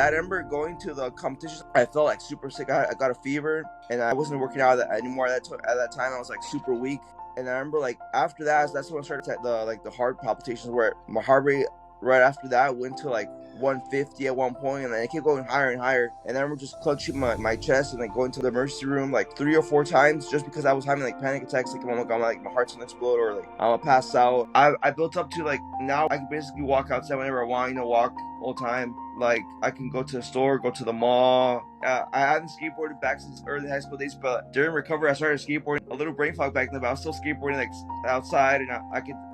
I remember going to the competition. I felt like super sick. I got a fever, and I wasn't working out anymore at that time. I was like super weak, and I remember like after that, that's when I started the heart palpitations, where my heart rate right after that went to like 150 at one point, and then it kept going higher and higher. And I remember just clenching my chest and like going to the emergency room like 3 or 4 times just because I was having like panic attacks. Like, oh my god, like my heart's gonna explode or like I'm gonna pass out. I built up to like now I can basically walk outside whenever I want. Walk all time. Like I can go to the store, go to the mall. I haven't skateboarded back since early high school days, but during recovery, I started skateboarding. A little brain fog back then, but I was still skateboarding like outside, and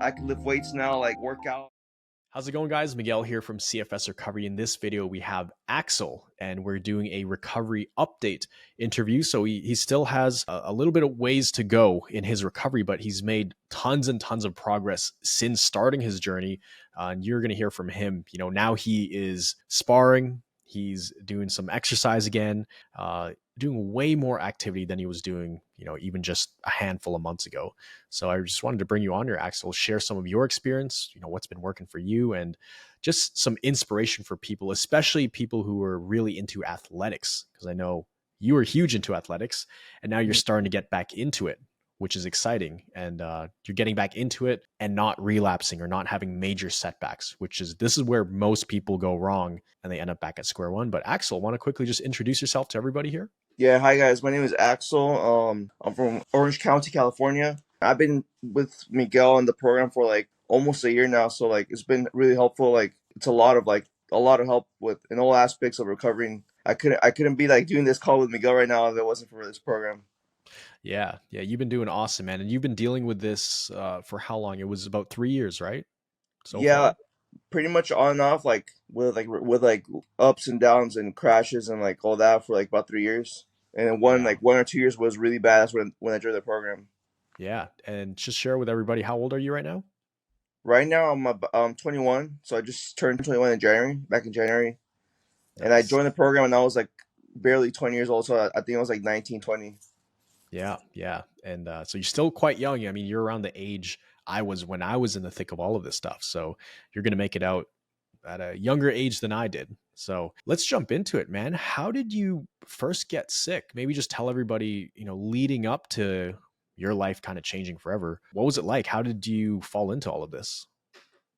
I can lift weights now, like work out. How's it going, guys? Miguel here from CFS Recovery. In this video, we have Axel, and we're doing a recovery update interview. So he still has a little bit of ways to go in his recovery, but he's made tons and tons of progress since starting his journey. And you're going to hear from him. Now he is sparring. He's doing some exercise again, doing way more activity than he was doing, even just a handful of months ago. So I just wanted to bring you on here, Axel, share some of your experience, what's been working for you, and just some inspiration for people, especially people who are really into athletics, because I know you were huge into athletics and now you're starting to get back into it, which is exciting. And you're getting back into it and not relapsing or not having major setbacks, this is where most people go wrong and they end up back at square one. But Axel, want to quickly just introduce yourself to everybody here? Yeah, hi guys. My name is Axel. I'm from Orange County, California. I've been with Miguel in the program for like almost a year now, so like it's been really helpful. Like it's a lot of help with in all aspects of recovering. I couldn't be like doing this call with Miguel right now if it wasn't for this program. Yeah, you've been doing awesome, man. And you've been dealing with this for how long? It was about 3 years, right? So Yeah, far? pretty much on and off, like with like ups and downs and crashes and like all that for like about 3 years. And then Yeah. 1 or 2 years was really bad. That's when I joined the program. Yeah. And just share with everybody, how old are you right now? Right now I'm 21, so I just turned 21 in January, back in January, and I Nice. joined the program when I was like barely 20 years old. So I think I was like 19, 20. Yeah. And so you're still quite young. I mean, you're around the age I was when I was in the thick of all of this stuff. So you're going to make it out at a younger age than I did. So let's jump into it, man. How did you first get sick? Maybe just tell everybody, leading up to your life kind of changing forever. What was it like? How did you fall into all of this?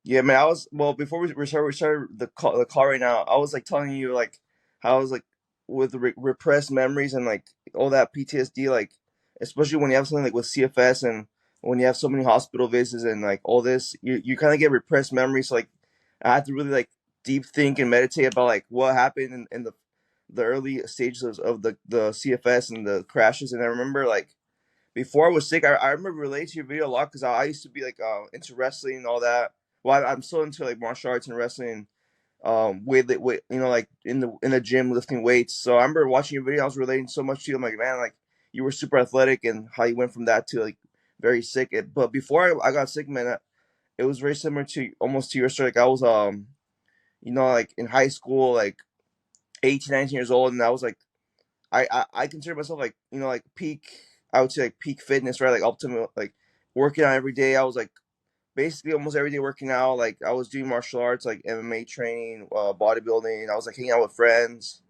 Yeah, man. I was well before we started the call right now. I was like telling you like how I was like with repressed memories and like all that PTSD, like especially when you have something like with CFS and when you have so many hospital visits and like all this, you kind of get repressed memories. So, like I had to really like deep think and meditate about like what happened in the early stages of the CFS and the crashes. And I remember like before I was sick, I remember relating to your video a lot because I used to be like into wrestling and all that. Well, I'm still into like martial arts and wrestling. With like in the gym lifting weights. So I remember watching your video. I was relating so much to you. I'm like, man, like you were super athletic and how you went from that to like very sick. But before I got sick, man, it was very similar to almost to your story. Like I was like in high school, like 18, 19 years old, and I was like I consider myself like like peak. I would say like peak fitness, right? Like optimal, like working out every day. I was like basically almost every day working out. Like I was doing martial arts, like MMA training, bodybuilding. I was like hanging out with friends.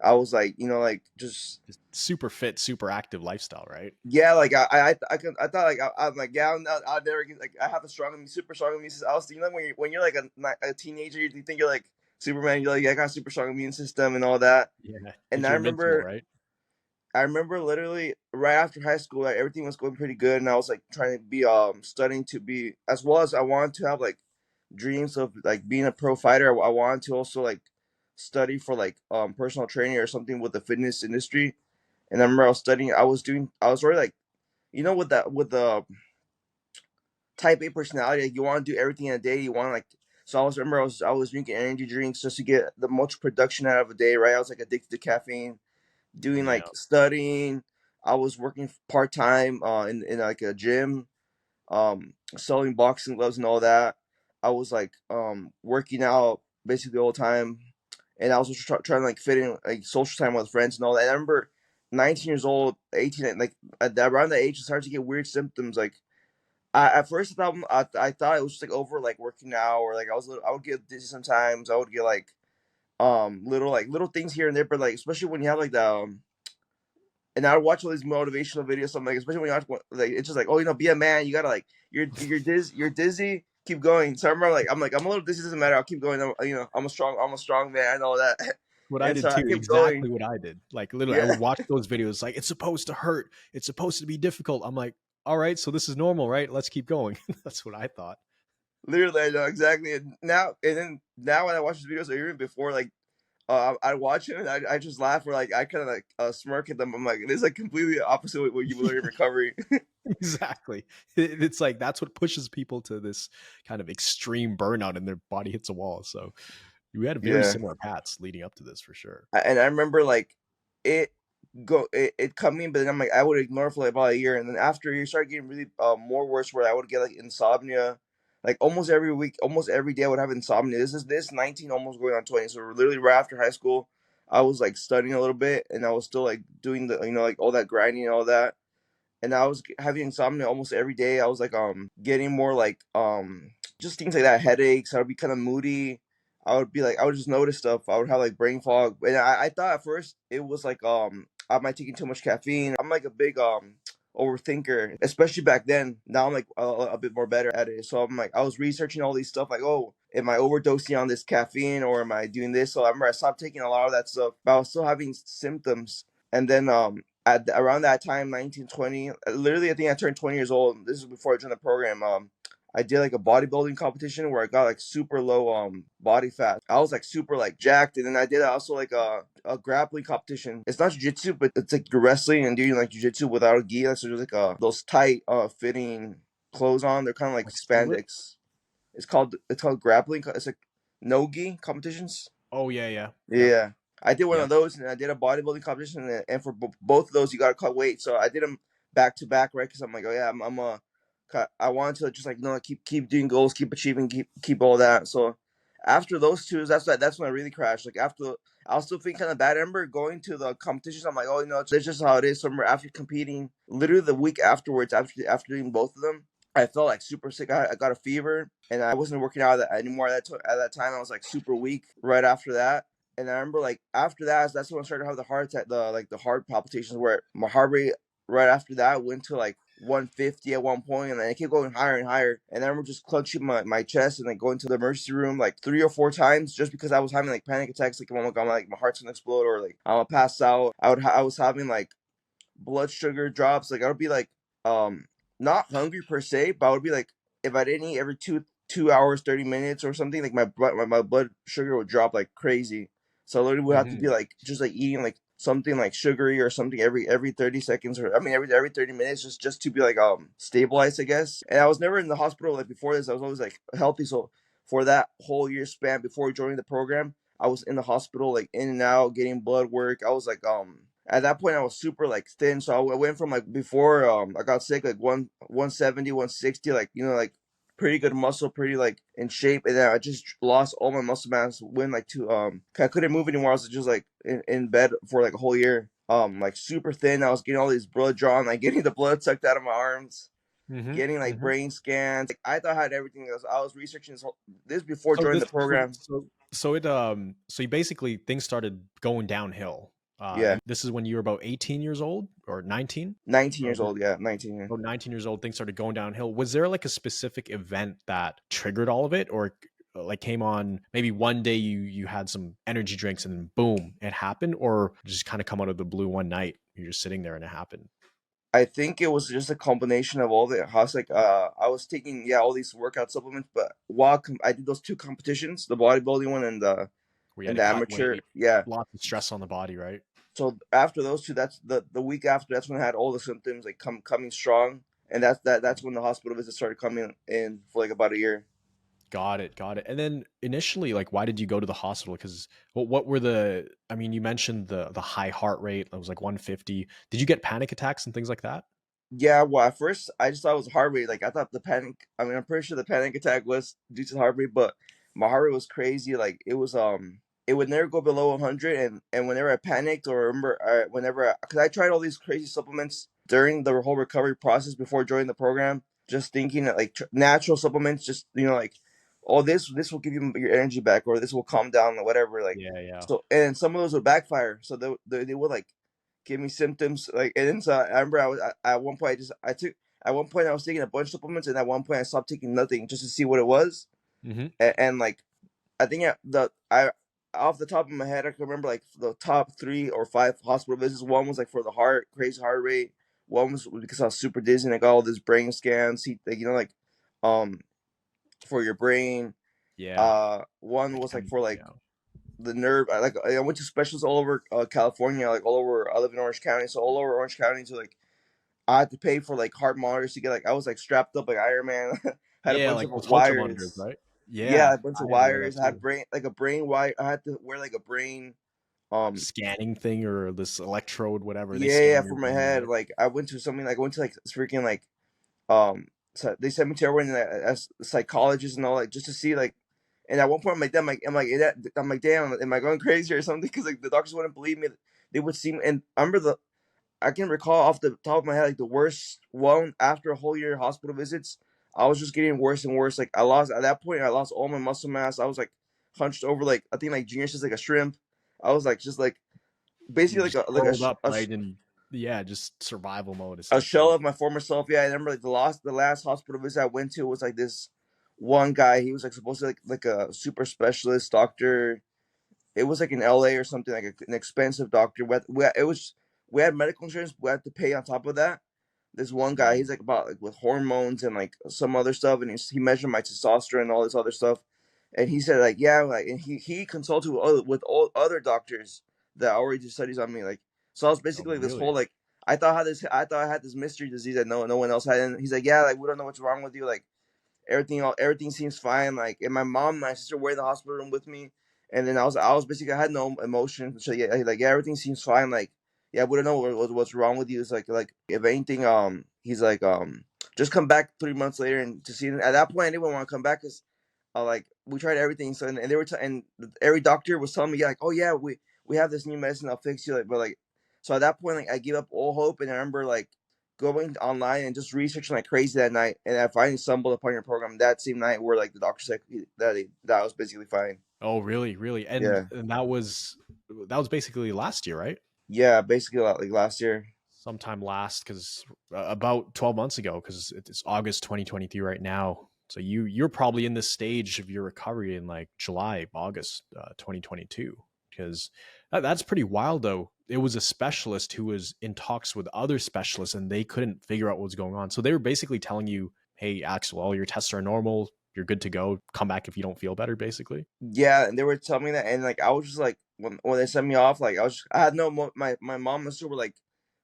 I was like like just Just super fit, super active lifestyle, right? yeah. Like I thought like I'm like yeah. I'll never get like I have a strong, super strong immune system. I was when you're like a teenager, you think you're like Superman. You're like I got a super strong immune system and all that. Yeah. And Think you're invincible, right? I remember literally right after high school, like everything was going pretty good, and I was like trying to be studying to be as well as I wanted to have like dreams of like being a pro fighter. I wanted to also like study for like personal training or something with the fitness industry. And I remember I was studying. I was already like with the type A personality, like, you want to do everything in a day. You want to like so I was drinking energy drinks just to get the most production out of a day. Right, I was like addicted to caffeine doing Yeah. like studying. I was working part time in like a gym, selling boxing gloves and all that. I was like working out basically all the time, and I was also trying to like fit in like social time with friends and all that. And I remember 19 years old, 18, like around that age, I started to get weird symptoms. Like at first I thought it was just like over like working out or like I would get dizzy sometimes. I would get like little things here and there, but like especially when you have like the and I would watch all these motivational videos, something like, especially when you watch like it's just like, oh, be a man, you gotta like you're dizzy, keep going. So I remember like I'm a little dizzy, doesn't matter, I'll keep going. I'm a strong man and all that. What I And did so I too, kept exactly going. what I did. Like literally, I Yeah. would watch those videos. Like it's supposed to hurt. It's supposed to be difficult. I'm like, all right, so this is normal, right? Let's keep going. That's what I thought. Literally, I know exactly. And then now when I watch these videos, or even before, like I watch it and I just laugh, or like I kind of like smirk at them. I'm like, this is like completely opposite of what you learn in recovery. Exactly. It's like that's what pushes people to this kind of extreme burnout, and their body hits a wall. So we had very Yeah. similar paths leading up to this for sure. And I remember like it it coming, but then I'm like I would ignore it for like about a year, and then after a year, started getting really more worse, where I would get like insomnia, like almost every week, almost every day I would have insomnia. This 19, almost going on 20, so literally right after high school, I was like studying a little bit, and I was still like doing the like all that grinding and all that, and I was having insomnia almost every day. I was like getting more like just things like that, headaches. I would be kind of moody. I would be like I would just notice stuff. I would have like brain fog, and I thought at first it was like I might taking too much caffeine. I'm like a big overthinker, especially back then. Now I'm like a bit more better at it. So I'm like I was researching all these stuff like, oh, am I overdosing on this caffeine or am I doing this? So I remember I stopped taking a lot of that stuff, but I was still having symptoms. And then at around that time, 1920, literally I think I turned 20 years old. This is before I joined the program. I did like a bodybuilding competition where I got like super low body fat. I was like super like jacked, and then I did also like a grappling competition. It's not jiu-jitsu, but it's like you're wrestling and doing like jiu-jitsu without a gi. So there's like those tight fitting clothes on. They're kind of like Like singlet? spandex. It's called grappling. It's like no gi competitions. Oh yeah, yeah, yep, Yeah, I did one yep. of those, and I did a bodybuilding competition, and for both of those, you gotta cut weight. So I did them back to back, right? Because I'm like, oh yeah, I'm I wanted to just like keep doing goals, keep achieving, keep all that. So after those two, that's when I really crashed. Like after I was still feeling kind of bad. I remember going to the competitions. I'm like, oh, it's just how it is. So I remember after competing, literally the week afterwards, after doing both of them, I felt like super sick. I got a fever, and I wasn't working out anymore at that time. I was like super weak right after that. And I remember like after that, that's when I started to have the heart attack, the heart palpitations, where my heart rate right after that went to like 150 at one point, and then it kept going higher and higher. And I remember just clenching my chest and like going to the emergency room like 3 or 4 times, just because I was having like panic attacks, like, oh my god, like my heart's gonna explode, or like I'm gonna pass out. I was having like blood sugar drops. Like I would be like not hungry per se, but I would be like, if I didn't eat every 2 hours 30 minutes or something, like my blood sugar would drop like crazy. So I literally would have to be Hmm. like just like eating like something like sugary or something every 30 seconds, or I mean every 30 minutes, just to be like stabilized, I guess. And I was never in the hospital like before this. I was always like healthy. So for that whole year span before joining the program, I was in the hospital like in and out getting blood work. I was like at that point I was super like thin, so I went from like before I got sick like 170, 160, like like pretty good muscle, pretty like in shape, and then I just lost all my muscle mass when like to I couldn't move anymore. I was just like in bed for like a whole year, like super thin. I was getting all these blood drawn, like getting the blood sucked out of my arms, Hmm. getting like Hmm. brain scans. Like I thought I had everything else. I was researching this before So joining this, the program. so you basically things started going downhill. Yeah, This is when you were about 18 years old or 19, 19 or years old. Yeah, 19. Yeah. about 19 years old. Things started going downhill. Was there like a specific event that triggered all of it, or like came on maybe one day you had some energy drinks and then boom it happened, or just kind of come out of the blue one night you're just sitting there and it happened? I think it was just a combination of all the. I was like, I was taking all these workout supplements, but while I did those two competitions, the bodybuilding one and the We had to cut amateur, weight, yeah. lots of stress on the body, right? So after those two, that's the week after. That's when I had all the symptoms like coming strong, and that's when the hospital visits started coming in for like about a year. Got it, got it. And then initially, like, why did you go to the hospital? Because what were the? I mean, you mentioned the high heart rate. That was like 150. Did you get panic attacks and things like that? Yeah, well, at first I just thought it was heart rate. Like I thought the panic. I mean, I'm pretty sure the panic attack was due to the heart rate, but my heart rate was crazy. Like it was it would never go below 100, and whenever I panicked or remember, whenever because I tried all these crazy supplements during the whole recovery process before joining the program, just thinking that like natural supplements, just like oh, this will give you your energy back, or this will calm down, or whatever. Like, Yeah, yeah. so, and some of those would backfire. So they would like give me symptoms. Like, and then so I remember at one point I took at one point I was taking a bunch of supplements, and at one point I stopped taking nothing just to see what it was. Hmm. And like I think I off the top of my head I can remember like the top 3 or 5 hospital visits. One was like for the heart, crazy heart rate. One was because I was super dizzy and I got all this brain scans. Like, um for your brain. Yeah. One Like, was like for like yeah. the nerve. I went to specialists all over California, like all over. I live in Orange County, so all over Orange County. So like I had to pay for like heart monitors to get like I was like strapped up like Iron Man. Had a Yeah, bunch like of those Holter monitors, wires. right? Yeah, Yeah, a bunch of I had to wear that wires. I had too. a brain wire. I had to wear like a brain. Um, Scanning thing or this electrode, whatever they yeah, yeah, scan your for my brain, head. right? Like I went to something like I went to like freaking like so they sent me to everyone as psychologists and all, like just to see like. And at one point, I'm like, damn, am I going crazy or something? Because like the doctors wouldn't believe me. They would see me, and I remember I can recall off the top of my head like the worst one after a whole year of hospital visits. I was just getting worse and worse. Like I lost at that point, I lost all my muscle mass. I was like hunched over, like I think like Junior's just like a shrimp. I was like just like You basically just like curled up, right? And yeah, just survival mode a shell essentially. of my former self. Yeah, I remember like the last hospital visit I went to was like this one guy. He was like supposed to like a super specialist doctor. It was like in LA or something, like an expensive doctor. We had medical insurance. We had to pay on top of that. This one guy, he's Mm. like about like with hormones and like some other stuff, and he measured my testosterone and all this other stuff. And he said like, yeah, like, and he consulted with all other doctors that already did studies on me. Like, so I was Oh, basically this whole really? like I thought I had this mystery disease that no one else had. And he's like, yeah, like we don't know what's wrong with you. Like everything seems fine. Like, and my mom and my sister were in the hospital room with me, and then I was basically I had no emotion. So yeah, like yeah, everything seems fine. Like yeah, we don't know what's wrong with you. It's like if anything, he's like just come back 3 months later and to see. At that point, I didn't want to come back because like we tried everything. So and they were and every doctor was telling me yeah, like oh yeah we have this new medicine that'll fix you. Like but like so at that point like I gave up all hope, and I remember like going online and just researching like crazy that night, and I finally stumbled upon your program that same night where like the doctor said that I was basically fine. Oh, really? Really? Yeah, And that was basically last year, right? yeah, basically like last year. Sometime last, because about 12 months ago, because it's August 2023 right now. So you're probably in this stage of your recovery in like July, August 2022, because that's pretty wild though. It was a specialist who was in talks with other specialists and they couldn't figure out what was going on. So they were basically telling you, hey, Axel, all your tests are normal. You're good to go. Come back if you don't feel better, basically. Yeah, and they were telling me that, and like I was just like when they sent me off, like I had no my mom and sister were like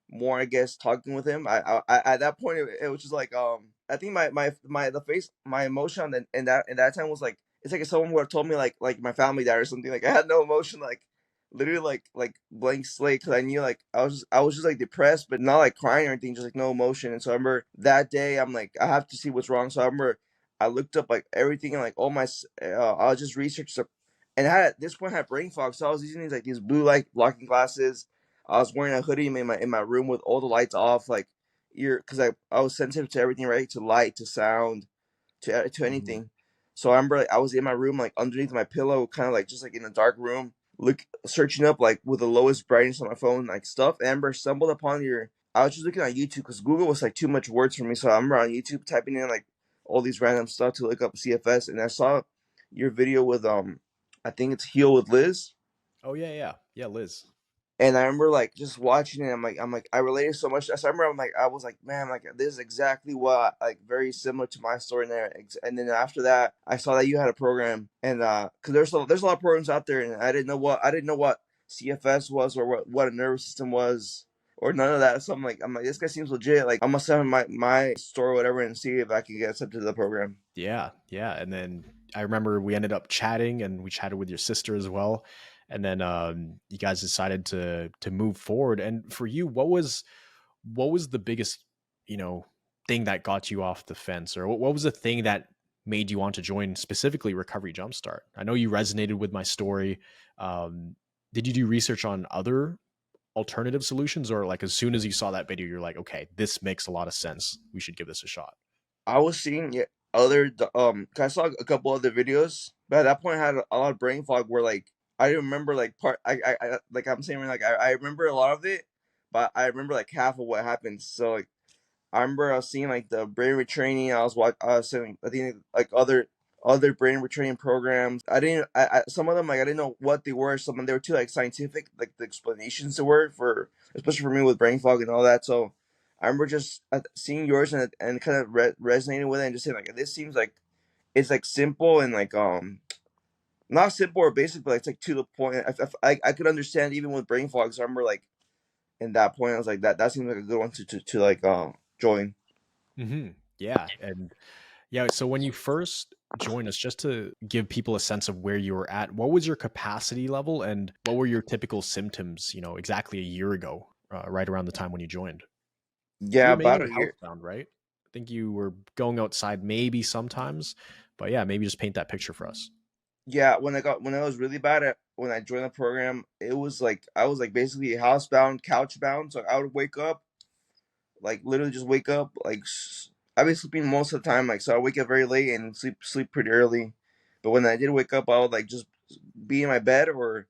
more I guess talking with him. I at that point it was just like I think my the face my emotion in that time was like it's like if someone would have told me like my family died or something. Like I had no emotion, like literally like blank slate, because I knew like I was just like depressed but not like crying or anything, just like no emotion. And so I remember that day I'm like I have to see what's wrong. So I remember I looked up like everything and like all my I just researched stuff, and I had at this point I had brain fog, so I was using these blue light blocking glasses. I was wearing a hoodie in my room with all the lights off, like ear, because I was sensitive to everything, right? To light, to sound, to Mhm. anything. So I remember like, I was in my room, like underneath my pillow, kind of like just like in a dark room, look searching up like with the lowest brightness on my phone, like stuff. And I remember stumbled upon your. I was just looking on YouTube because Google was like too much words for me. So I remember on YouTube typing in like all these random stuff to look up CFS, and I saw your video with I think it's Heal with Liz. Oh, yeah, yeah. Yeah, Liz. And I remember like just watching it. I'm like I related so much. So I remember I was like, man, like this is exactly what like very similar to my story there. And then after that, I saw that you had a program, and because there's a lot of programs out there, and I didn't know what CFS was or what a nervous system was or none of that. So I'm like this guy seems legit. Like I'm gonna send my story or whatever and see if I can get accepted to the program. Yeah, yeah. And then I remember we ended up chatting and we chatted with your sister as well. And then you guys decided to move forward. And for you, what was the biggest, you know, thing that got you off the fence? Or what was the thing that made you want to join specifically Recovery Jumpstart? I know you resonated with my story. Um, did you do research on other alternative solutions, or like as soon as you saw that video, you're like, okay, this makes a lot of sense. We should give this a shot. I was seeing, yeah. I saw a couple other videos, but at that point I had a lot of brain fog where like I didn't remember like part like I'm saying like I remember a lot of it, but I remember like half of what happened. So like I remember I was seeing like the brain retraining. I was seeing I think like other brain retraining programs. I didn't some of them like I didn't know what they were. Some of them they were too like scientific, like the explanations they were for, especially for me with brain fog and all that. So I remember just seeing yours and kind of resonating with it and just saying like this seems like it's like simple and like not simple or basic, but it's like to the point. I could understand even with brain fog. So I remember like in that point I was like that seems like a good one to like join. Yeah. And yeah, so when you first joined us, just to give people a sense of where you were at, what was your capacity level and what were your typical symptoms, exactly a year ago, right around the time when you joined? You Yeah, were about mainly a year. housebound, right? I think you were going outside maybe sometimes, but yeah, maybe just paint that picture for us. Yeah, when I was really bad at when I joined the program, it was like I was like basically housebound, couch bound. So I would wake up, like literally just wake up, like I'd be sleeping most of the time. Like so, I wake up very late and sleep pretty early. But when I did wake up, I would like just be in my bed or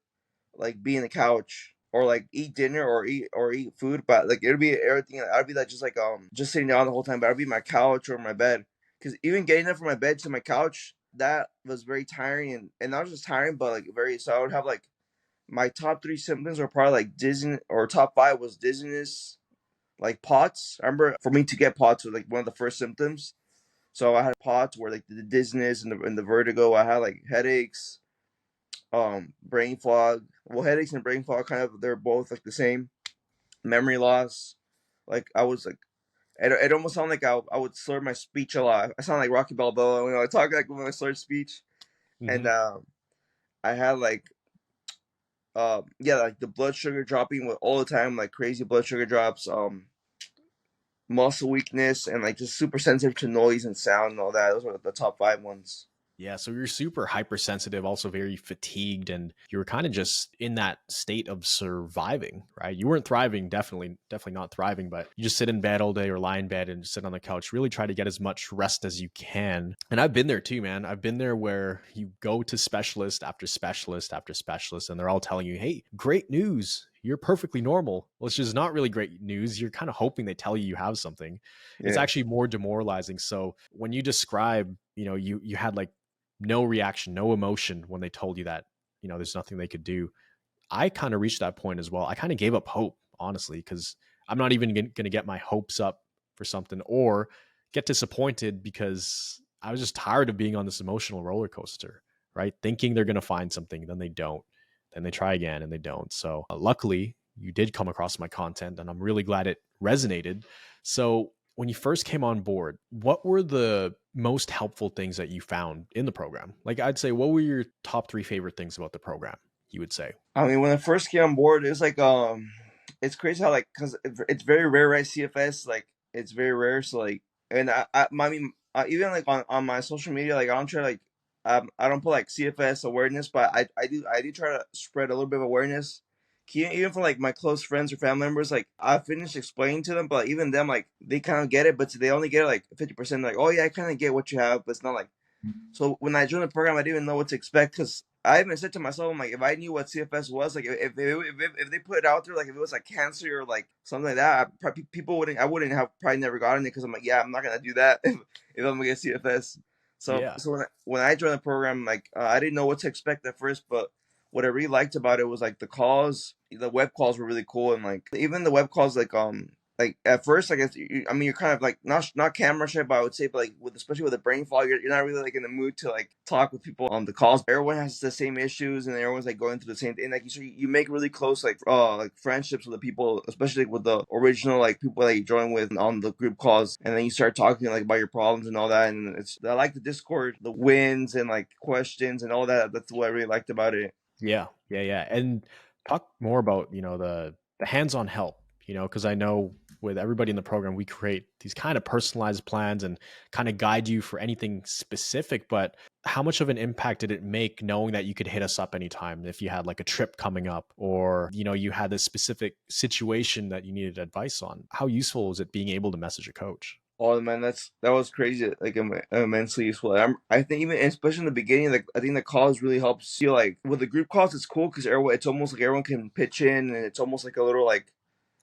like be in the couch or like eat dinner or eat food. But like it would be everything. I'd be like just sitting down the whole time. But I'd be in my couch or my bed because even getting up from my bed to my couch that was very tiring and not just tiring but like very. So I would have like my top three symptoms were probably like dizziness or top five was dizziness, like POTS. I remember for me to get POTS was like one of the first symptoms. So I had POTS where like the dizziness and the vertigo. I had like headaches, brain fog. Well, headaches and brain fog kind of they're both like the same. Memory loss. Like I was like it almost sounded like I would slur my speech a lot. I sound like Rocky Balboa when I talk like when I slur speech. And Hmm. I had like yeah like the blood sugar dropping with all the time like crazy blood sugar drops, muscle weakness and like just super sensitive to noise and sound and all that. Those were the top five ones. Yeah, so you're super hypersensitive, also very fatigued, and you were kind of just in that state of surviving, right? You weren't thriving, definitely not thriving, but you just sit in bed all day or lie in bed and just sit on the couch, really try to get as much rest as you can. And I've been there too, man. I've been there where you go to specialist after specialist after specialist, and they're all telling you, hey, great news. You're perfectly normal. Well, it's just not really great news. You're kind of hoping they tell you you have something. It's Yeah, actually more demoralizing. So when you describe, you had like no reaction, no emotion when they told you that, there's nothing they could do. I kind of reached that point as well. I kind of gave up hope, honestly, because I'm not even going to get my hopes up for something or get disappointed because I was just tired of being on this emotional roller coaster, right? Thinking they're going to find something, then they don't. Then they try again and they don't. So luckily, you did come across my content and I'm really glad it resonated. So when you first came on board, what were the most helpful things that you found in the program? Like I'd say, what were your top three favorite things about the program, you would say? I mean when I first came on board, it was like it's crazy how like because it's very rare, right? CFS like it's very rare. So like, and I mean even like on my social media, like I don't try like I don't put like CFS awareness, but I do try to spread a little bit of awareness. Even for like my close friends or family members, like I finished explaining to them, but even them like they kind of get it, but they only get it like 50%. Like, oh yeah, I kind of get what you have, but it's not like so when I joined the program, I didn't even know what to expect because I even said to myself, I'm like, if I knew what CFS was, like, if they put it out there, like, if it was like cancer or like something like that, people wouldn't, I wouldn't have probably never gotten it because I'm like, yeah, I'm not gonna do that if I'm gonna get CFS. Yeah. So when I joined the program, like, I didn't know what to expect at first, but what I really liked about it was like the web calls were really cool, and like even the web calls, like at first, I guess I mean you're kind of like not camera shy, but I would say, but like with especially with the brain fog, you're not really like in the mood to like talk with people on the calls. Everyone has the same issues, and everyone's like going through the same thing. Like you make really close like friendships with the people, especially with the original like people that you join with on the group calls, and then you start talking like about your problems and all that. And it's I like the Discord, the wins and like questions and all that. That's what I really liked about it. Yeah. Yeah. Yeah. And talk more about, the hands-on help, because I know with everybody in the program, we create these kind of personalized plans and kind of guide you for anything specific. But how much of an impact did it make knowing that you could hit us up anytime if you had like a trip coming up or, you had this specific situation that you needed advice on? How useful was it being able to message a coach? Oh man, that was crazy. Like immensely useful. I think even especially in the beginning, like I think the calls really helps you. Like with the group calls, it's cool because everyone, it's almost like everyone can pitch in, and it's almost like a little like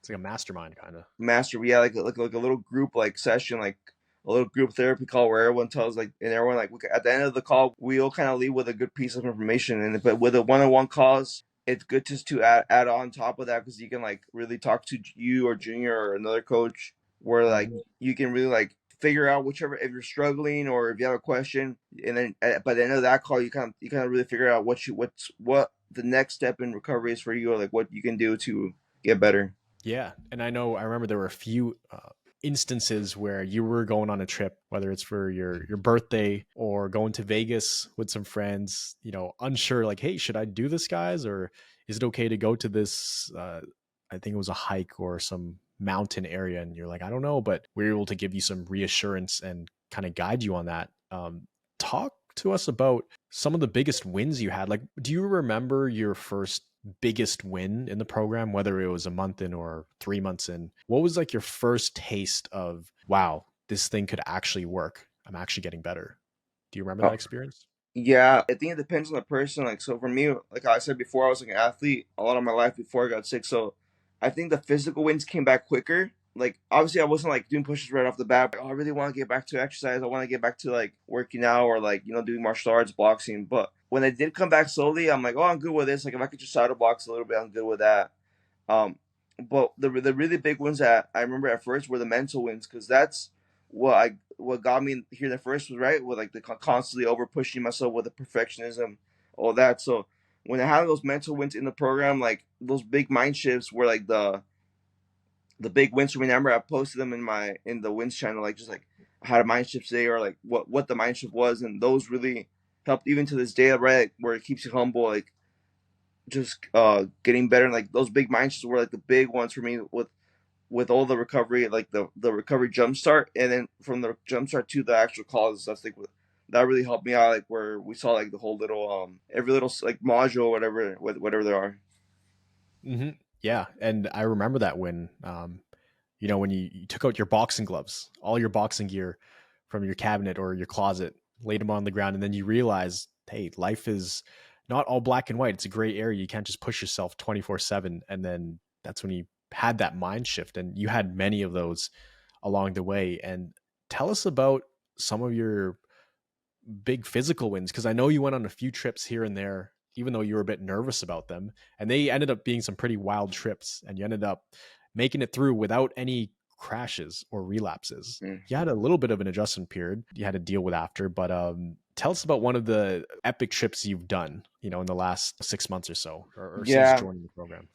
It's like a mastermind kind of. master, yeah, like a little group like session, like a little group therapy call where everyone tells like, and everyone like at the end of the call, we all kind of leave with a good piece of information. And but with a one-on-one calls, it's good just to add on top of that because you can like really talk to you or junior or another coach where like Mhm. you can really like figure out whichever if you're struggling or if you have a question, and then by the end of that call, you kind of really figure out what the next step in recovery is for you, or like what you can do to get better. Yeah, and I remember there were a few instances where you were going on a trip, whether it's for your birthday or going to Vegas with some friends, unsure like, hey, should I do this, guys, or is it okay to go to this? I think it was a hike or some mountain area, and you're like, I don't know, but we are able to give you some reassurance and kind of guide you on that. Talk to us about some of the biggest wins you had. Like, do you remember your first biggest win in the program, whether it was a month in or 3 months in? What was like your first taste of, wow, this thing could actually work? I'm actually getting better. Do you remember that experience? Yeah, I think it depends on the person. Like, so for me, like I said before, I was like an athlete a lot of my life before I got sick. So I think the physical wins came back quicker. Like, obviously, I wasn't like doing pushes right off the bat. But, oh, I really want to get back to exercise. I want to get back to like working out or like, doing martial arts, boxing. But when I did come back slowly, I'm like, oh, I'm good with this. Like, if I could just shadow box a little bit, I'm good with that. Um, but the really big ones that I remember at first were the mental wins because that's what got me here the first was right with like the constantly over pushing myself with the perfectionism, all that. So when I had those mental wins in the program, like those big mind shifts were like the big wins for me. I remember I posted them in the wins channel, like just like I had a mind shift today or like what the mind shift was, and those really helped even to this day, right? Where it keeps you humble, like just getting better. And like those big mind shifts were like the big ones for me with all the recovery, like the recovery jumpstart, and then from the jumpstart to the actual cause. I think that really helped me out. Like where we saw like the whole little every little like module, whatever there are. Hmm. Yeah, and I remember that when when you took out your boxing gloves, all your boxing gear from your cabinet or your closet, laid them on the ground, and then you realize, hey, life is not all black and white. It's a gray area. You can't just push yourself 24/7. And then that's when you had that mind shift, and you had many of those along the way. And tell us about some of your big physical wins, because I know you went on a few trips here and there, even though you were a bit nervous about them, and they ended up being some pretty wild trips, and you ended up making it through without any crashes or relapses. Mm. You had a little bit of an adjustment period you had to deal with after, but tell us about one of the epic trips you've done, in the last 6 months or so, or since Yeah, joining the program.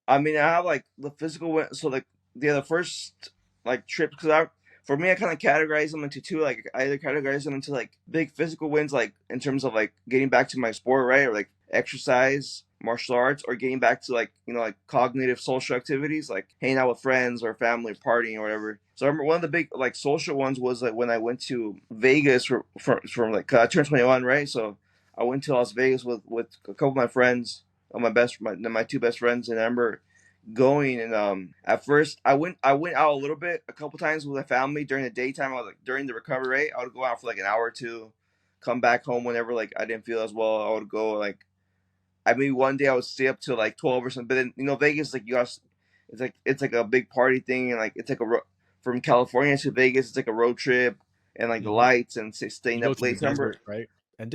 I mean, I have like the physical win. So like the first like trip because I for me I kind of categorize them into two. Like I either categorize them into like big physical wins, like in terms of like getting back to my sport, right, or like exercise, martial arts, or getting back to like like cognitive social activities, like hanging out with friends or family, partying or whatever. So I remember one of the big like social ones was like when I went to Vegas from like I turned 21, right? So I went to Las Vegas with a couple of my friends, my two best friends, and I remember going and at first I went out a little bit a couple times with my family during the daytime. I was like during the recovery rate, I would go out for like an hour or two, come back home whenever like I didn't feel as well. I would go like I mean one day I would stay up till like 12 or something. But then Vegas like it's like a big party thing, and like it's like from California to Vegas it's like a road trip, and like the Hmm. lights and You staying go up through the late. So I desert, remember right? And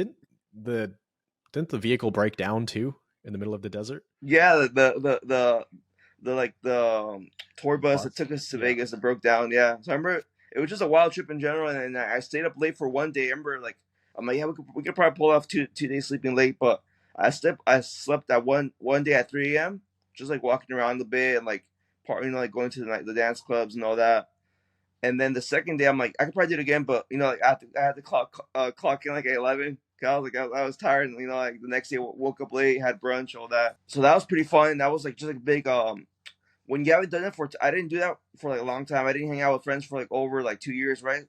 the didn't the vehicle break down too in the middle of the desert? yeah the tour The bus that bus? took us to Yeah. Vegas that broke down. Yeah, so I remember it was just a wild trip in general, and I stayed up late for one day. I remember like I'm like, yeah, we could probably pull off two days sleeping late, but I slept that one day at 3 a.m. just like walking around a bit and like part like going to the dance clubs and all that. And then the second day, I'm like, I could probably do it again, but I had to clock in like at 11. 'Cause I was like, I was tired, and like the next day, woke up late, had brunch, all that. So that was pretty fun. That was like just like a big when you haven't done it for, I didn't do that for like a long time. I didn't hang out with friends for like over like 2 years, right?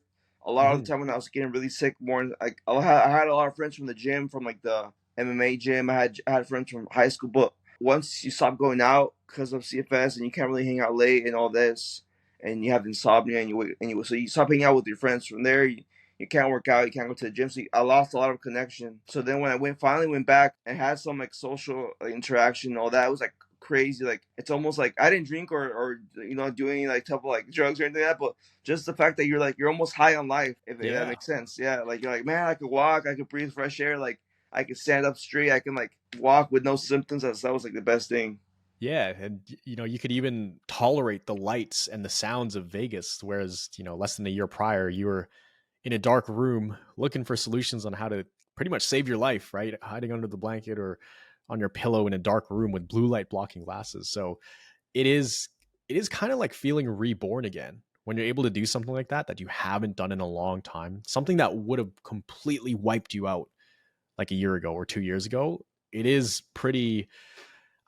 A lot of the Hmm. time when I was getting really sick, more like I had a lot of friends from the gym, from like the MMA gym. I had friends from high school, but once you stop going out because of CFS and you can't really hang out late and all this, and you have insomnia, and so you stop hanging out with your friends. From there, you can't work out, you can't go to the gym. So I lost a lot of connection. So then when I finally went back and had some like social interaction and all that, it was like crazy. Like it's almost like I didn't drink or do any like type of like drugs or anything like that, but just the fact that you're almost high on life, if that Yeah. makes sense. Yeah, like you're like, man, I could walk, I could breathe fresh air, like I could stand up straight, I can like walk with no symptoms. That was like the best thing. Yeah, and you could even tolerate the lights and the sounds of Vegas, whereas less than a year prior, you were in a dark room looking for solutions on how to pretty much save your life, right? Hiding under the blanket or on your pillow in a dark room with blue light blocking glasses. So it is it is kind of like feeling reborn again when you're able to do something like that you haven't done in a long time, something that would have completely wiped you out like a year ago or 2 years ago. It is pretty,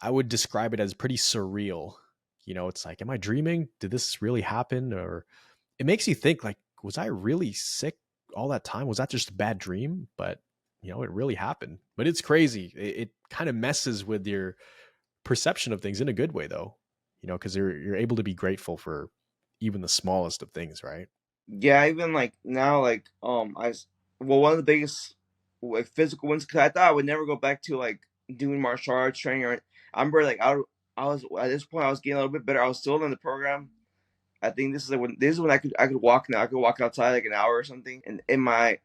I would describe it as pretty surreal. It's like, am I dreaming? Did this really happen? Or it makes you think, like, was I really sick all that time? Was that just a bad dream? But it really happened. But it's crazy. It kind of messes with your perception of things in a good way, though. Because you're able to be grateful for even the smallest of things, right? Yeah, even like now, like well, one of the biggest like physical wins, because I thought I would never go back to like doing martial arts training. Or I remember like I was at this point I was getting a little bit better. I was still in the program. I think this is when I could walk now. I could walk outside like an hour or something, and in my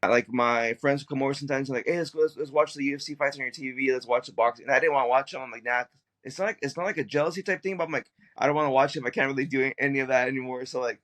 friends would come over sometimes and like, hey, let's watch the UFC fights on your TV. Let's watch the boxing. And I didn't want to watch them. I'm like, nah. It's not like a jealousy type thing, but I'm like, I don't want to watch it if I can't really do any of that anymore. So like,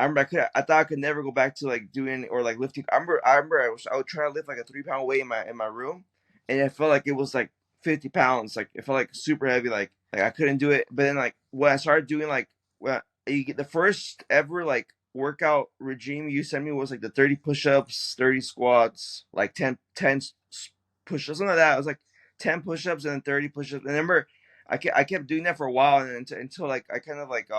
I thought I could never go back to like doing or like lifting. I remember I would try to lift like a 3 pound weight in my room, and it felt like it was like 50 pounds. Like it felt like super heavy. Like I couldn't do it. But then like when I started doing like when you get the first ever like workout regime you sent me was like the 30 push-ups, 30 squats, like 10 push-ups, something like that. It was like 10 push-ups and then 30 push-ups. And I remember I kept doing that for a while, and until like I kind of like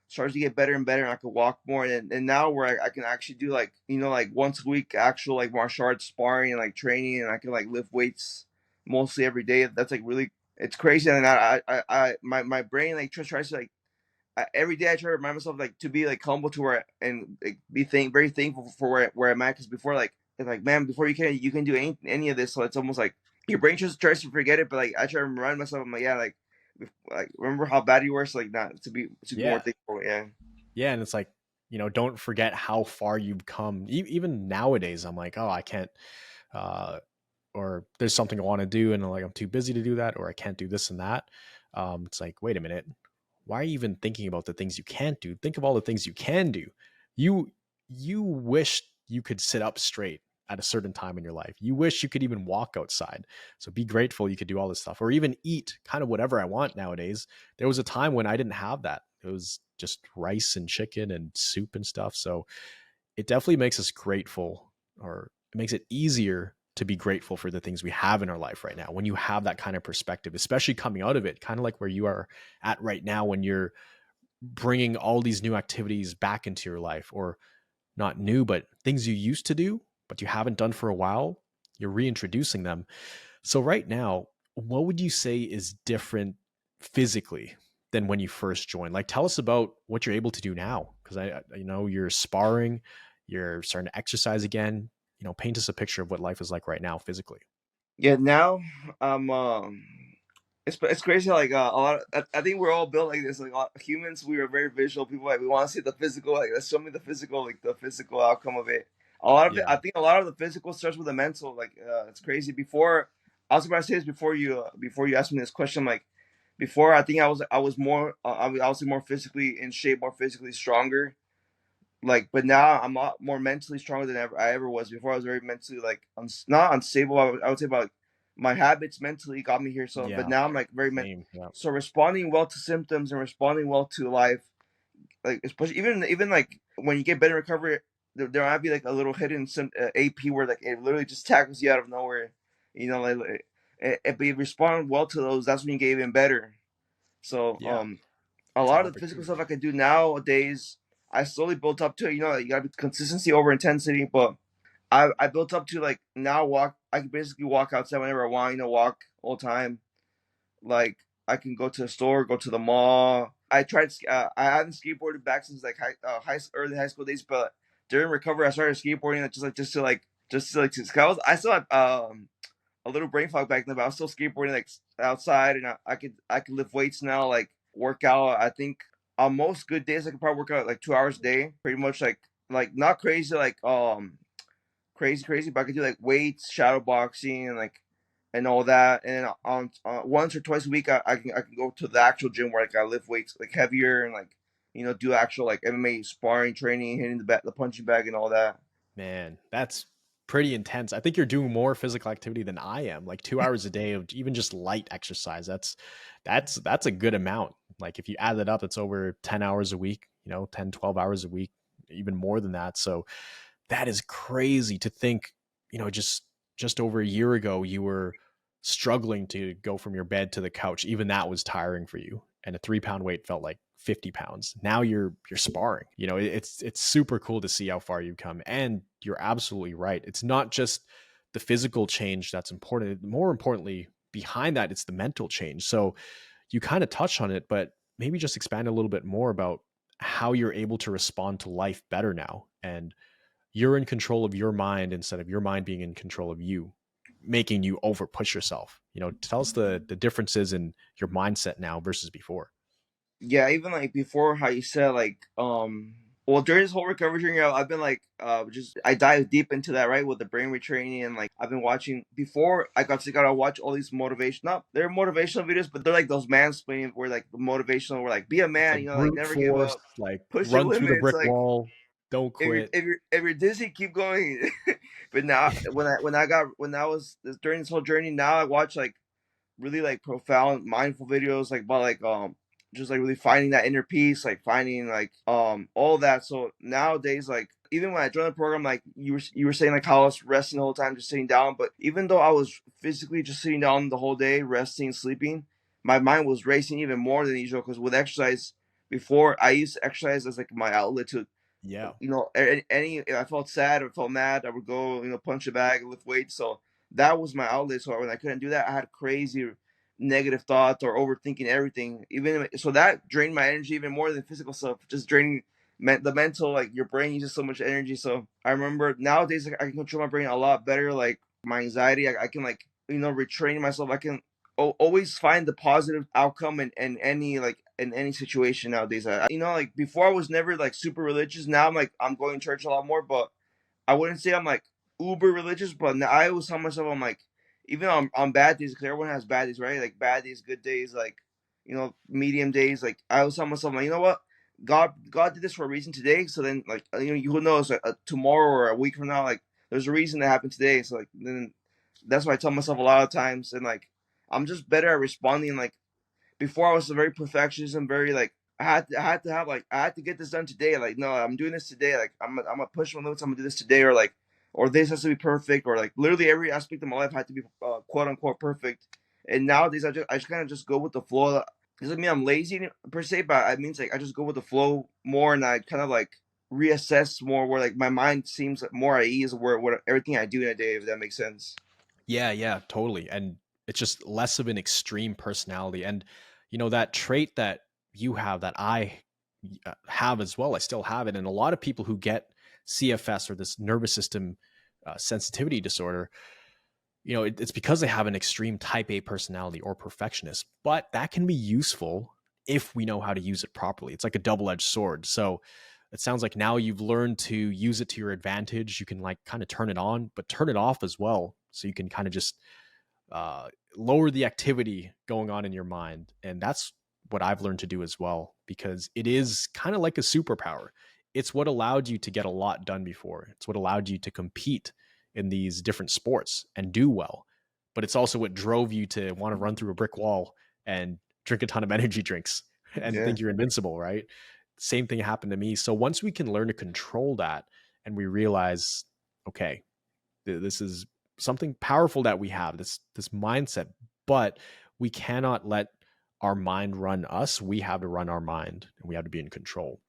started to get better and better, and I could walk more. And now where I can actually do like like once a week actual like martial arts sparring and like training, and I can like lift weights mostly every day. That's like really, it's crazy. And my brain like tries to like every day I try to remind myself like to be like humble to where and like, be very thankful for where I'm at, because before like it's like, man, before you can do any of this. So it's almost like your brain just tries to forget it, but like I try to remind myself, I'm like, yeah, like remember how bad you were, so like not to be more Yeah. thankful. Yeah. Yeah. And it's like, don't forget how far you've come. Even nowadays, I'm like, oh, I can't, uh, or there's something I want to do, and I'm too busy to do that, or I can't do this and that. It's like, wait a minute, why are you even thinking about the things you can't do? Think of all the things you can do. You you wish you could sit up straight at a certain time in your life. You wish you could even walk outside. So be grateful you could do all this stuff, or even eat kind of whatever I want nowadays. There was a time when I didn't have that. It was just rice and chicken and soup and stuff. So it definitely makes us grateful, or it makes it easier to be grateful for the things we have in our life right now when you have that kind of perspective, especially coming out of it, kind of like where you are at right now when you're bringing all these new activities back into your life, or not new, but things you used to do but you haven't done for a while. You're reintroducing them. So right now, what would you say is different physically than when you first joined? Like, tell us about what you're able to do now, because I know you're sparring, you're starting to exercise again. Paint us a picture of what life is like right now physically. Yeah, now I'm it's crazy. Like a lot I think we're all built like this. Like humans, we are very visual people. Like we want to see the physical. Like let's show me the physical, like the physical outcome of it. A lot of it, Yeah. I think, a lot of the physical starts with the mental. Like it's crazy. Before I was about to say this before you asked me this question. Like before, I think I was more I was more physically in shape, more physically stronger. Like, but now I'm a lot more mentally stronger than I ever was before. I was very mentally like not unstable. I would say about like, my habits mentally got me here. So, but Yeah. now I'm like Same. Yeah. so responding well to symptoms and responding well to life, like especially even like when you get better recovery, there might be like a little hidden AP where like it literally just tackles you out of nowhere. Like if you respond well to those, that's when you get even better. So Yeah. a It's an lot of the physical stuff opportunity. I can do nowadays, I slowly built up to it. You gotta be consistency over intensity, but I built up to like now walk. I can basically walk outside whenever I want. Walk all the time. Like I can go to the store, go to the mall. I haven't skateboarded back since like early high school days, but during recovery I started skateboarding I still had a little brain fog back then, but I was still skateboarding like outside, and I could lift weights now, like work out. I think on most good days I could probably work out like 2 hours a day, pretty much like not crazy crazy, but I could do like weights, shadow boxing, and like and all that. And then on once or twice a week, I can go to the actual gym where like I lift weights like heavier and like do actual like MMA sparring training, hitting the punching bag and all that. Man, that's pretty intense. I think you're doing more physical activity than I am. Like 2 hours a day of even just light exercise. That's a good amount. Like if you add it up, it's over 10 hours a week, 10, 12 hours a week, even more than that. So that is crazy to think, just over a year ago, you were struggling to go from your bed to the couch. Even that was tiring for you. And a 3 pound weight felt like 50 pounds. Now you're sparring. It's super cool to see how far you've come. And you're absolutely right. It's not just the physical change that's important. More importantly, behind that, it's the mental change. So you kind of touched on it, but maybe just expand a little bit more about how you're able to respond to life better now. And you're in control of your mind instead of your mind being in control of you, making you over push yourself. Tell us the differences in your mindset now versus before. Yeah, even like before, how you said like well, during this whole recovery journey, I've been like just I dive deep into that, right, with the brain retraining. And like I've been watching before I got sick. I watch all these motivation, not they're motivational videos, but they're like those mansplaining where like the motivational, where like be a It's man, like like brute never give force, up, like push your run through the limits, brick like wall, don't if you're quit. if you're if you're dizzy, keep going. But now when I was during this whole journey, now I watch like really like profound mindful videos like about like just like really finding that inner peace, like finding like all that. So nowadays, like even when I joined the program, like you were saying like how I was resting the whole time, just sitting down. But even though I was physically just sitting down the whole day, resting, sleeping, my mind was racing even more than usual. Because with exercise, before I used to exercise as like my outlet to Yeah. any if I felt sad or felt mad, I would go, punch a bag, lift weights. So that was my outlet. So when I couldn't do that, I had crazy negative thoughts or overthinking everything. Even so, that drained my energy even more than physical stuff. Just draining the mental, like your brain uses so much energy. So I remember nowadays like, I can control my brain a lot better. Like my anxiety, I can like retrain myself. I can always find the positive outcome in any in any situation nowadays. Like before I was never like super religious. Now I'm going to church a lot more, but I wouldn't say I'm like uber religious. But now I always tell myself I'm like even on bad days, because everyone has bad days, right? Like bad days, good days, like medium days. Like I always tell myself like, you know what, God did this for a reason today. So then like who knows, tomorrow or a week from now, like there's a reason that happened today. So like then that's what I tell myself a lot of times. And like I'm just better at responding. Like before I was a very perfectionist and very like I had to get this done today. Like no, I'm doing this today. Like I'm gonna push my limits. I'm gonna do this today, or this has to be perfect, or like literally every aspect of my life had to be quote unquote perfect. And nowadays I just kind of just go with the flow. Doesn't mean I'm lazy per se, but it means like I just go with the flow more, and I kind of like reassess more where like my mind seems like more at ease where what everything I do in a day, if that makes sense. Yeah, yeah, totally. And it's just less of an extreme personality. And, that trait that you have that I have as well, I still have it. And a lot of people who get CFS or this nervous system sensitivity disorder, it's because they have an extreme type A personality or perfectionist, but that can be useful if we know how to use it properly. It's like a double-edged sword. So it sounds like now you've learned to use it to your advantage. You can like kind of turn it on, but turn it off as well. So you can kind of just lower the activity going on in your mind. And that's what I've learned to do as well, because it is kind of like a superpower. It's what allowed you to get a lot done before. It's what allowed you to compete in these different sports and do well. But it's also what drove you to want to run through a brick wall and drink a ton of energy drinks and Yeah, think you're invincible, right? Same thing happened to me. So once we can learn to control that and we realize, okay, this is something powerful that we have, this mindset, but we cannot let our mind run us. We have to run our mind and we have to be in control.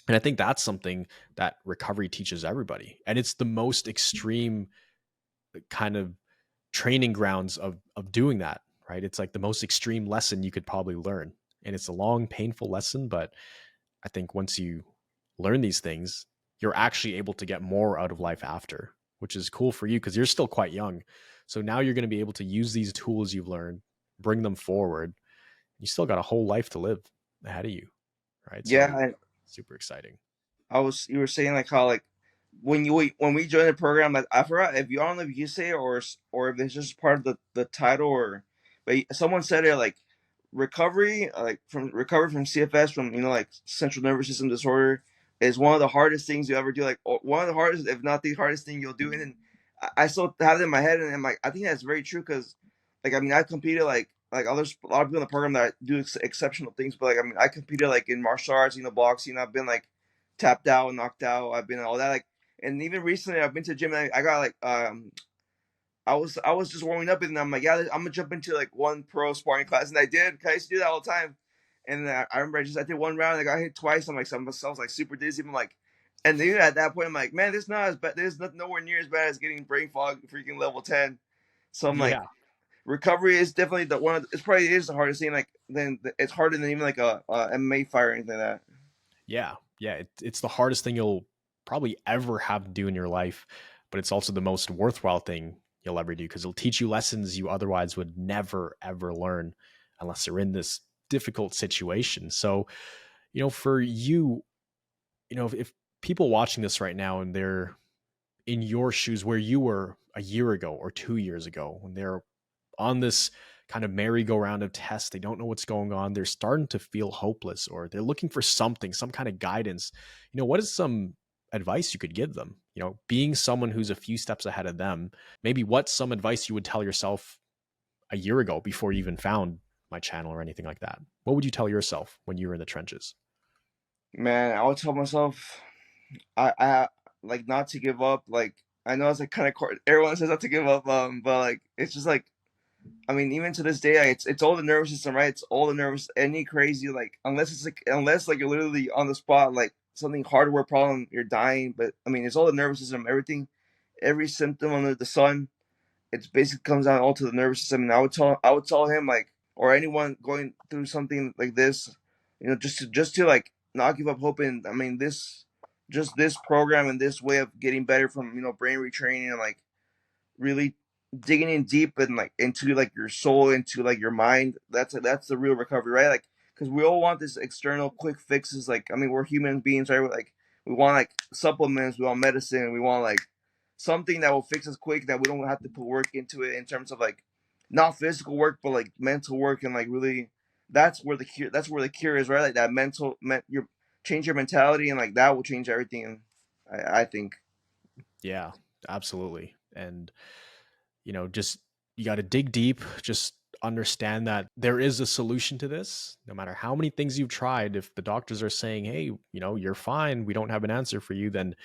And I think that's something that recovery teaches everybody. And it's the most extreme kind of training grounds of doing that, right? It's like the most extreme lesson you could probably learn. And it's a long, painful lesson, but I think once you learn these things, you're actually able to get more out of life after, which is cool for you because you're still quite young. So now you're going to be able to use these tools you've learned, bring them forward. You still got a whole life to live ahead of you, right? Yeah, So and super exciting. you were saying like how like when we joined the program, like I forgot if you, I don't know if you say it or if it's just part of the title, or but someone said it like recovery, like from recovery from CFS, from like central nervous system disorder, is one of the hardest things you ever do, like one of the hardest, if not the hardest thing you'll do. And I still have it in my head, and I'm like, I think that's very true, because like I mean I competed like others, a lot of people in the program that do exceptional things, but like I mean I competed like in martial arts, boxing. I've been like tapped out, knocked out. I've been all that, like, and even recently I've been to the gym, and I got like I was just warming up, and I'm like, yeah, I'm gonna jump into like one pro sparring class, and I did. I used to do that all the time, and I remember I did one round, and I got hit twice. I'm like, I was like super dizzy. I'm like, and then at that point I'm like, man, this not as bad. This is nowhere near as bad as getting brain fog, freaking level 10. So I'm like, Yeah. recovery is definitely the one. It's probably is the hardest thing. Like then it's harder than even like a MMA fight or anything like that. Yeah. Yeah. It's the hardest thing you'll probably ever have to do in your life, but it's also the most worthwhile thing you'll ever do because it'll teach you lessons you otherwise would never, ever learn unless you're in this difficult situation. So, for you, if people watching this right now and they're in your shoes where you were a year ago or 2 years ago, when they're on this kind of merry-go-round of tests, they don't know what's going on, they're starting to feel hopeless, or they're looking for something, some kind of guidance, what is some advice you could give them? Being someone who's a few steps ahead of them, maybe what's some advice you would tell yourself a year ago before you even found my channel or anything like that? What would you tell yourself when you were in the trenches? Man, I would tell myself I like not to give up. Like I know it's like kind of everyone says not to give up, but like it's just like I mean even to this day, like, it's all the nervous system, right? It's all the nervous, any crazy, like unless like you're literally on the spot, like something hardware problem, you're dying. But I mean it's all the nervous system, everything, every symptom under the sun. It's basically comes down all to the nervous system. And I would tell him, like, or anyone going through something like this, just to like not give up hope. And I mean this program and this way of getting better from brain retraining, and like really digging in deep and like into like your soul, into like your mind. That's the real recovery, right? Like because we all want this external quick fixes. Like I mean we're human beings, right? Like we want like supplements, we want medicine, we want like something that will fix us quick, that we don't have to put work into it, in terms of like not physical work but like mental work. And like really that's where the cure is, right? Like that your change your mentality, and like that will change everything. I think. Yeah, absolutely. And just you got to dig deep, just understand that there is a solution to this. No matter how many things you've tried, if the doctors are saying, hey, you're fine, we don't have an answer for you, then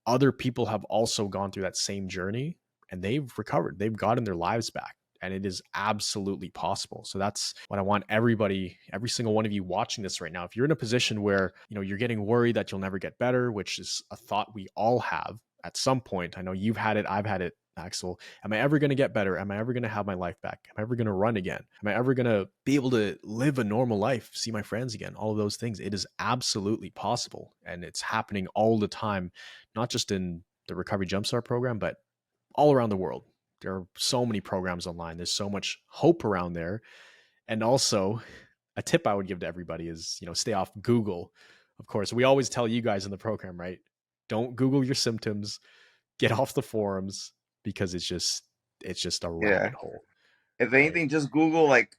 other people have also gone through that same journey and they've recovered, they've gotten their lives back. And it is absolutely possible. So that's what I want everybody, every single one of you watching this right now. If you're in a position where, you're getting worried that you'll never get better, which is a thought we all have at some point. I know you've had it, I've had it, Axel. Am I ever going to get better? Am I ever going to have my life back? Am I ever going to run again? Am I ever going to be able to live a normal life, see my friends again? All of those things. It is absolutely possible. And it's happening all the time, not just in the Recovery Jumpstart program, but all around the world. There are so many programs online. There's so much hope around there. And also, a tip I would give to everybody is, stay off Google. Of course, we always tell you guys in the program, right? Don't Google your symptoms. Get off the forums because it's just a Yeah. rabbit hole, If right? anything, just Google like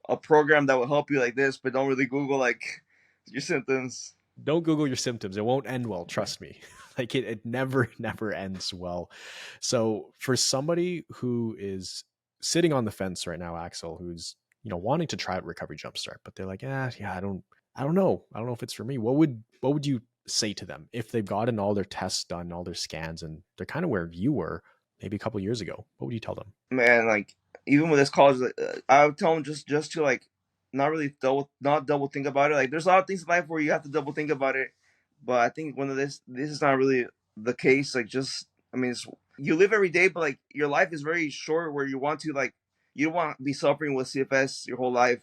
a program that will help you like this, but don't really Google like your symptoms. Don't Google your symptoms. It won't end well. Trust me. Like it never, never ends well. So for somebody who is sitting on the fence right now, Axel, who's, wanting to try out Recovery Jumpstart, but they're like, yeah, I don't know. I don't know if it's for me. What would you say to them if they've gotten all their tests done, all their scans, and they're kind of where you were maybe a couple years ago? What would you tell them? Man, like even with this college, like, I would tell them just to like not double think about it. Like there's a lot of things in life where you have to double think about it, but I think one of this is not really the case. Like just I mean, you live every day, but like your life is very short, where you want to like you don't want to be suffering with CFS your whole life.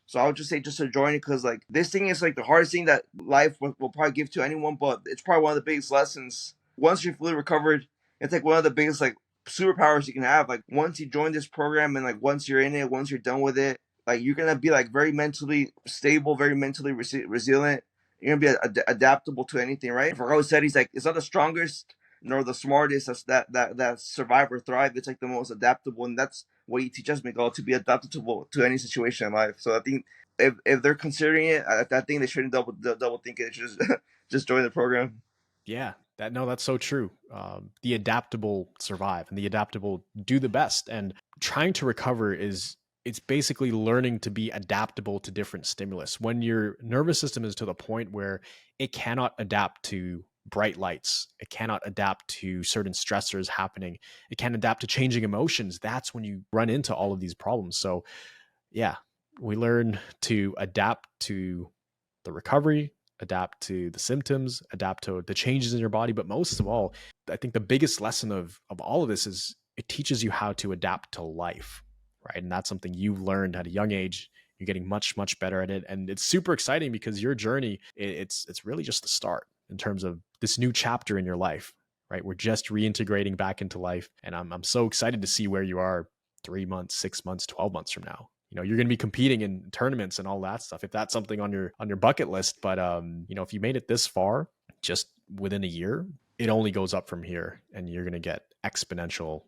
So I would just say just to join it, because like this thing is like the hardest thing that life will probably give to anyone, but it's probably one of the biggest lessons. Once you're fully recovered, it's like one of the biggest like superpowers you can have. Like once you join this program and like once you're in it, once you're done with it, like you're gonna be like very mentally stable, very mentally resilient. You're gonna be adaptable to anything, right? For always said, he's like, it's not the strongest nor the smartest that survive or thrive. It's like the most adaptable, and that's what you teach us, Miguel, to be adaptable to any situation in life. So I think if they're considering it, I think they shouldn't double think it. Just just join the program. Yeah, that's so true. The adaptable survive, and the adaptable do the best. And trying to recover it's basically learning to be adaptable to different stimulus. When your nervous system is to the point where it cannot adapt to bright lights, it cannot adapt to certain stressors happening, it can't adapt to changing emotions, that's when you run into all of these problems. So yeah, we learn to adapt to the recovery, adapt to the symptoms, adapt to the changes in your body. But most of all, I think the biggest lesson of all of this is it teaches you how to adapt to life, right? And that's something you learned at a young age. You're getting much, much better at it. And it's super exciting because your journey, it's really just the start in terms of this new chapter in your life, right? We're just reintegrating back into life. And I'm so excited to see where you are 3 months, 6 months, 12 months from now. You're going to be competing in tournaments and all that stuff if that's something on your bucket list. But if you made it this far just within a year, it only goes up from here, and you're going to get exponential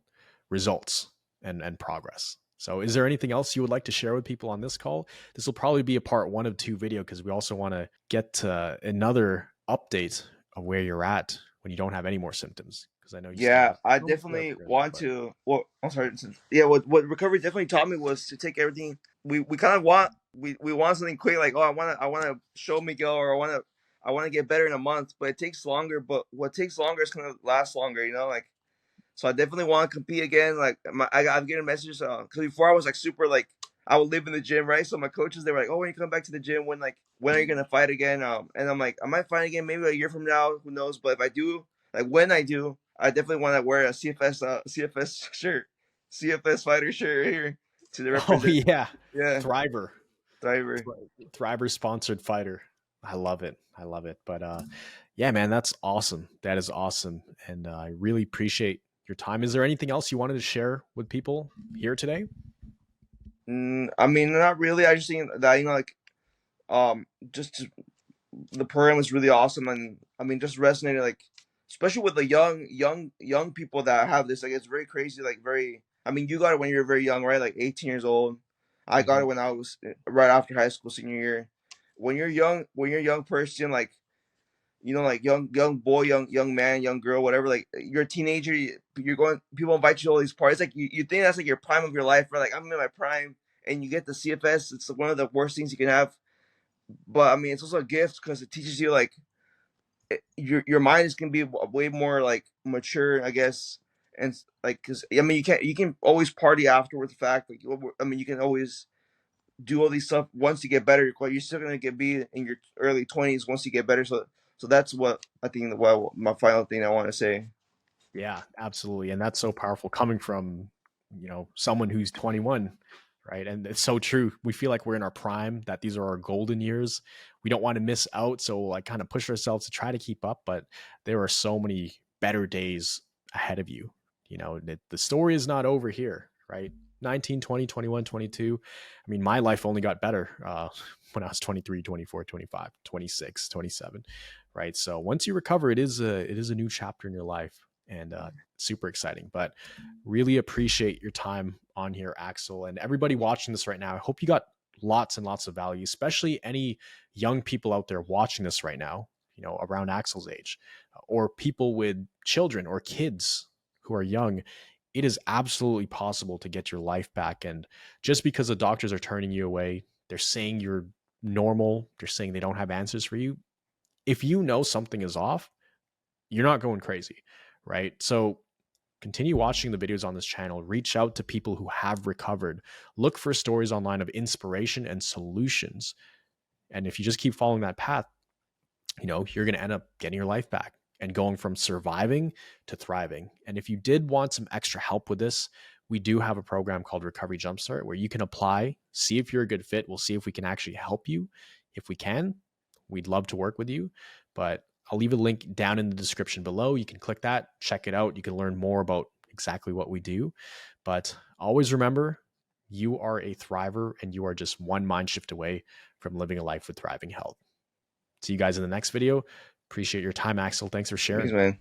results and progress. So is there anything else you would like to share with people on this call? This will probably be a part 1 of 2 video, because we also want to get another update of where you're at when you don't have any more symptoms, because I know you still Yeah, have I some definitely therapy, want but to. Well, I'm sorry. Yeah, what recovery definitely taught me was to take everything. We kind of want we want something quick, like, oh, I want to show Miguel, or I want to get better in a month, but it takes longer. But what takes longer is gonna last longer, like. So I definitely want to compete again. Like I'm getting messages because before I was like super like I would live in the gym, right? So my coaches, they were like, "Oh, when you come back to the gym, when are you gonna fight again?" And I'm like, I might fight again maybe a year from now, who knows? But if I do, like when I do, I definitely want to wear a CFS shirt, CFS fighter shirt here to oh represent. yeah, Yeah, Thriver. driver. Thriver sponsored fighter. I love it. I love it. But yeah, man, that's awesome. That is awesome. And I really appreciate your time. Is there anything else you wanted to share with people here today? I mean, not really. I just think that like just the program was really awesome, and I mean just resonated, like especially with the young people that have this. Like it's very crazy, like very. I mean, you got it when you were very young, right? Like 18 years old. I got Mm-hmm. it when I was right after high school, senior year. When you're a young person, like like young boy, young man, young girl, whatever. Like you're a teenager, you're going. People invite you to all these parties. Like you think that's like your prime of your life, right? Like I'm in my prime, and you get the CFS. It's one of the worst things you can have. But I mean, it's also a gift because it teaches you like your mind is gonna be way more like mature, I guess, and like because I mean you can always party afterwards. The fact, like I mean you can always do all these stuff once you get better. You're still gonna be in your early 20s once you get better. So that's what I think. Well, my final thing I want to say. Yeah, absolutely. And that's so powerful coming from, someone who's 21, right? And it's so true. We feel like we're in our prime, that these are our golden years. We don't want to miss out. So like kind of push ourselves to try to keep up, but there are so many better days ahead of you. The story is not over here, right? 19, 20, 21, 22. I mean, my life only got better when I was 23, 24, 25, 26, 27, right? So once you recover, it is a new chapter in your life, and super exciting. But really appreciate your time on here, Axel, and everybody watching this right now. I hope you got lots and lots of value, especially any young people out there watching this right now, around Axel's age, or people with children or kids who are young. It is absolutely possible to get your life back. And just because the doctors are turning you away, they're saying you're normal, they're saying they don't have answers for you. If you know something is off, you're not going crazy, right? So continue watching the videos on this channel, reach out to people who have recovered, look for stories online of inspiration and solutions. And if you just keep following that path, you're going to end up getting your life back and going from surviving to thriving. And if you did want some extra help with this, we do have a program called Recovery Jumpstart where you can apply, see if you're a good fit. We'll see if we can actually help you. If we can, we'd love to work with you. But I'll leave a link down in the description below. You can click that, check it out. You can learn more about exactly what we do. But always remember, you are a thriver and you are just one mind shift away from living a life with thriving health. See you guys in the next video. Appreciate your time, Axel. Thanks for Thanks, sharing. man.